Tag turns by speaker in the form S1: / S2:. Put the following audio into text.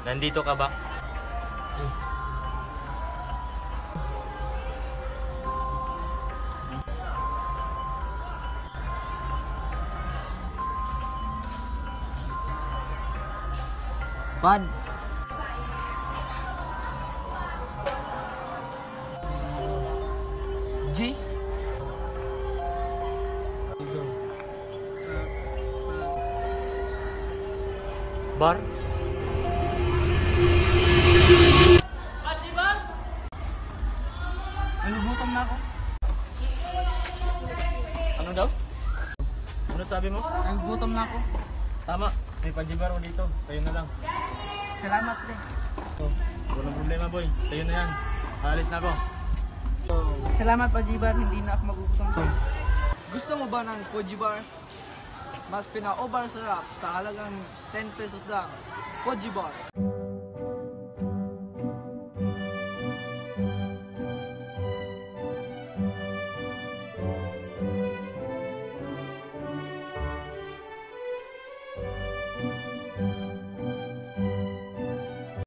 S1: Nandito ka ba?
S2: Pad. G.
S1: Bar?
S2: Nagugutom na ako.
S1: Ano daw? Ano sabi mo?
S2: Nagugutom na ako.
S1: Tama, may pajibar mo dito. Sa'yo na lang.
S2: Salamat, pre.
S1: Oh, walang problema boy. Sa'yo na yan. Aalis na ako.
S2: Salamat, Pajibar. Hindi na ako magugutom sa'yo.
S3: Gusto mo ba ng Koji Bar? Mas pina-over sarap sa halagang 10 pesos lang. Koji Bar.